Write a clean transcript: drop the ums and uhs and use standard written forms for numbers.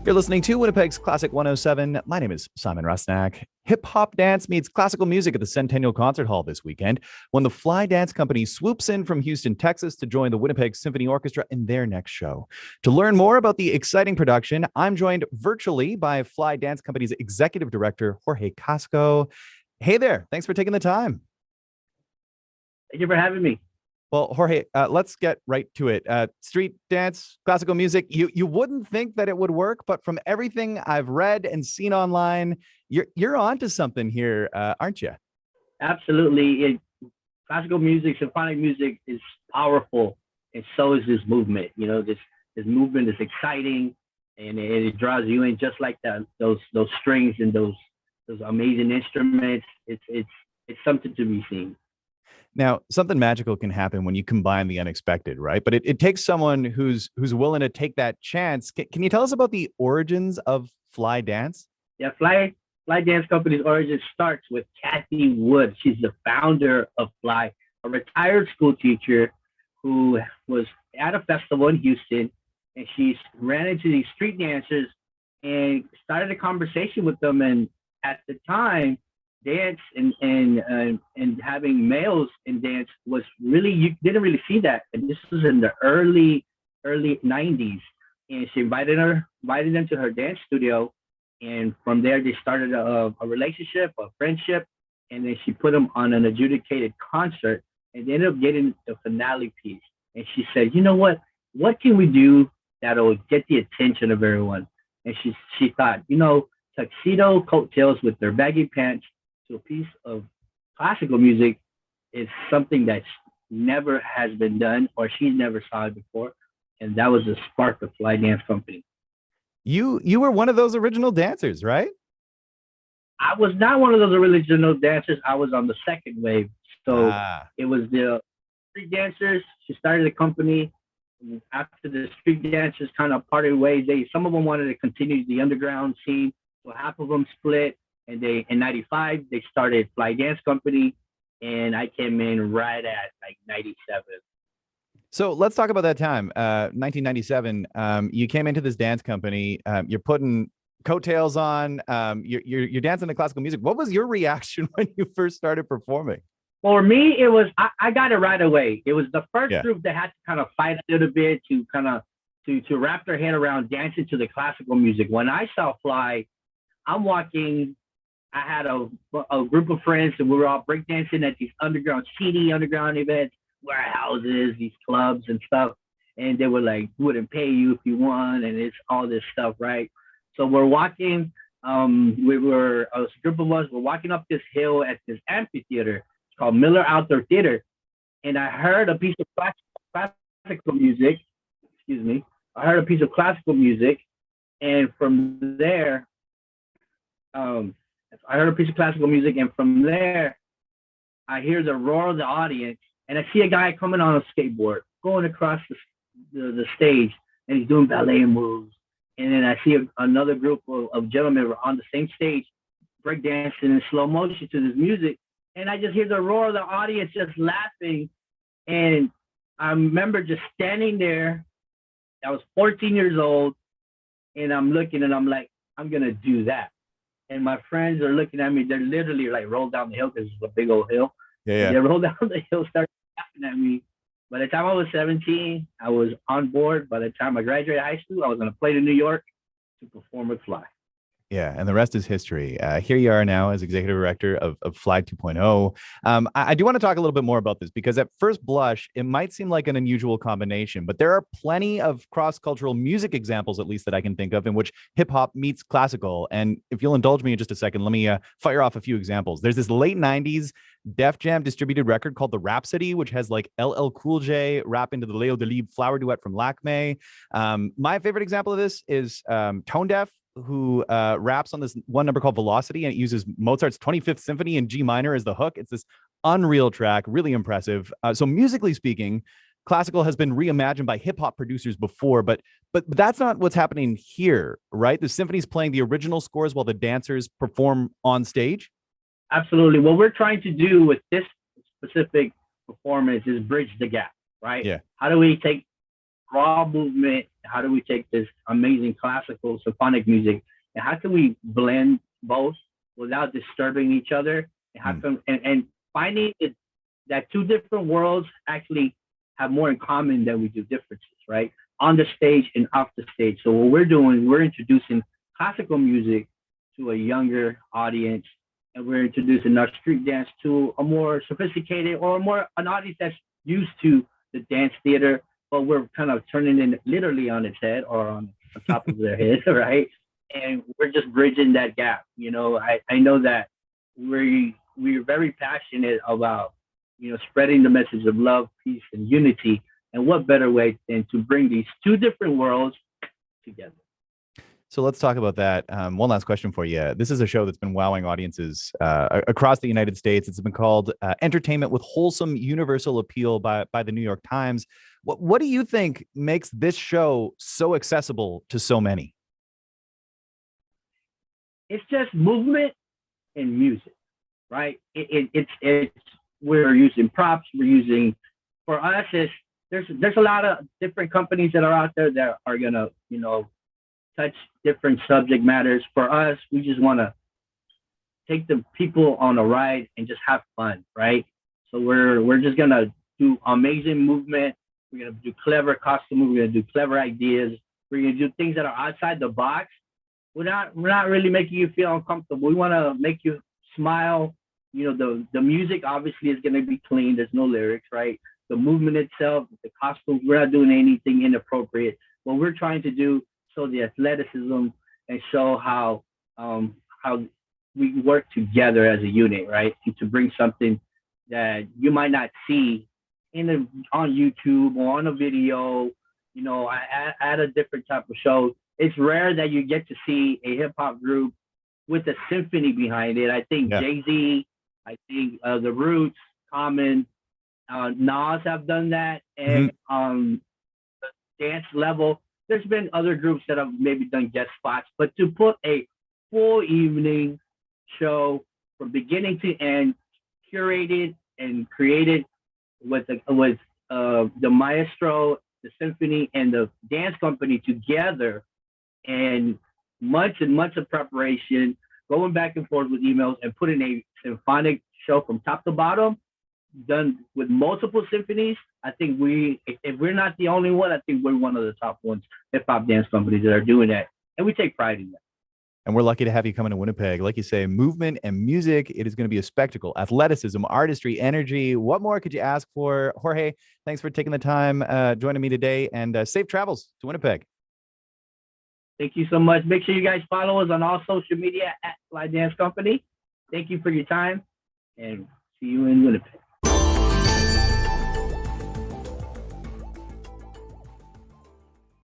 You're listening to Winnipeg's Classic 107. My name is Simon Rusnak. Hip hop dance meets classical music at the Centennial Concert Hall this weekend when the Fly Dance Company swoops in from Houston, Texas to join the Winnipeg Symphony Orchestra in their next show. To learn more about the exciting production, I'm joined virtually by Fly Dance Company's Executive Director, Jorge Casco. Hey there. Thanks for taking the time. Thank you for having me. Well, Jorge, let's get right to it. Street dance, classical music, you wouldn't think that it would work, but from everything I've read and seen online, you're onto something here, aren't you? Absolutely. Classical music, symphonic music is powerful, and so is this movement. You know, this movement is exciting, and it draws you in just like that. Those strings and those amazing instruments. It's something to be seen. Now, something magical can happen when you combine the unexpected, right? But it takes someone who's willing to take that chance. Can you tell us about the origins of Fly Dance? Yeah, Fly Dance Company's origin starts with Kathy Wood. She's the founder of Fly, a retired school teacher who was at a festival in Houston, and she ran into these street dancers and started a conversation with them. And at the time, dance and having males in dance was really, you didn't really see that. And this was in the early 90s. And she invited them to her dance studio. And from there, they started a relationship, a friendship. And then she put them on an adjudicated concert, and they ended up getting the finale piece. And she said, you know what can we do that'll get the attention of everyone? And she thought, tuxedo coattails with their baggy pants to a piece of classical music is something that never has been done, or she's never saw it before. And that was the spark of Fly Dance Company. You were one of those original dancers, right? I was not one of those original dancers. I was on the second wave. So it was the street dancers. She started the company. After the street dancers kind of parted ways, some of them wanted to continue the underground scene. So half of them split. And in 95, they started Fly Dance Company, and I came in right at like 97. So let's talk about that time, 1997. You came into this dance company. You're putting coattails on. You're dancing to classical music. What was your reaction when you first started performing? For me, it was I got it right away. It was the first group that had to kind of fight a little bit to wrap their head around dancing to the classical music. When I saw Fly, I'm walking. I had a group of friends, and we were all breakdancing at these seedy underground events, warehouses, these clubs and stuff. And they were like, wouldn't pay you if you won, and it's all this stuff, right? So we're walking. A group of us were walking up this hill at this amphitheater. It's called Miller Outdoor Theater. And I heard a piece of classical music. Excuse me. I heard a piece of classical music, and from there, I heard a piece of classical music, and from there, I hear the roar of the audience, and I see a guy coming on a skateboard, going across the stage, and he's doing ballet moves. And then I see another group of gentlemen on the same stage, breakdancing in slow motion to this music, and I just hear the roar of the audience just laughing. And I remember just standing there. I was 14 years old, and I'm looking, and I'm like, I'm gonna do that. And my friends are looking at me. They're literally like rolled down the hill because it's a big old hill. Yeah. They rolled down the hill, started laughing at me. By the time I was 17, I was on board. By the time I graduated high school, I was on a plane to New York to perform with Fly. Yeah, and the rest is history. Here you are now as executive director of Fly 2.0. I do want to talk a little bit more about this because at first blush, it might seem like an unusual combination, but there are plenty of cross-cultural music examples, at least that I can think of, in which hip hop meets classical. And if you'll indulge me in just a second, let me fire off a few examples. There's this late 90s Def Jam distributed record called The Rhapsody, which has like LL Cool J rap into the Leo Delibes flower duet from Lacme. My favorite example of this is Tone Deaf, who raps on this one number called Velocity, and it uses Mozart's 25th Symphony in G minor as the hook. It's this unreal track, really impressive. So musically speaking, classical has been reimagined by hip hop producers before, but that's not what's happening here, right? The symphony's playing the original scores while the dancers perform on stage. Absolutely. What we're trying to do with this specific performance is bridge the gap, right? Yeah. How do we take raw movement. How do we take this amazing classical symphonic music and how can we blend both without disturbing each other? And how come and finding it that two different worlds actually have more in common than we do differences, right? On the stage and off the stage. So what we're doing, we're introducing classical music to a younger audience, and we're introducing our street dance to a more sophisticated or more an audience that's used to the dance theater, but we're kind of turning it literally on its head or on top of their head, right? And we're just bridging that gap. I know that we're very passionate about spreading the message of love, peace, and unity. And what better way than to bring these two different worlds together? So let's talk about that. One last question for you. This is a show that's been wowing audiences across the United States. It's been called Entertainment with Wholesome Universal Appeal by the New York Times. What do you think makes this show so accessible to so many? It's just movement and music, right? It's we're using props. We're using for us. There's a lot of different companies that are out there that are gonna touch different subject matters. For us, we just want to take the people on a ride and just have fun, right? So we're just gonna do amazing movement. We're gonna do clever costume. We're gonna do clever ideas. We're gonna do things that are outside the box. We're not really making you feel uncomfortable. We want to make you smile. The music obviously is gonna be clean. There's no lyrics, right? The movement itself, the costumes. We're not doing anything inappropriate. What we're trying to do show the athleticism and show how we work together as a unit, right? And to bring something that you might not see on YouTube or on a video, at a different type of show. It's rare that you get to see a hip hop group with a symphony behind it. I think Jay-Z, I think the Roots, Common, Nas have done that, and the dance level. There's been other groups that have maybe done guest spots, but to put a full evening show from beginning to end, curated and created with the maestro, the symphony, and the dance company together, and months of preparation, going back and forth with emails, and putting a symphonic show from top to bottom, done with multiple symphonies. I think if we're not the only one, I think we're one of the top ones, hip hop dance companies that are doing that. And we take pride in that. And we're lucky to have you coming to Winnipeg. Like you say, movement and music. It is going to be a spectacle. Athleticism, artistry, energy. What more could you ask for? Jorge, thanks for taking the time joining me today, and safe travels to Winnipeg. Thank you so much. Make sure you guys follow us on all social media at Fly Dance Company. Thank you for your time, and see you in Winnipeg.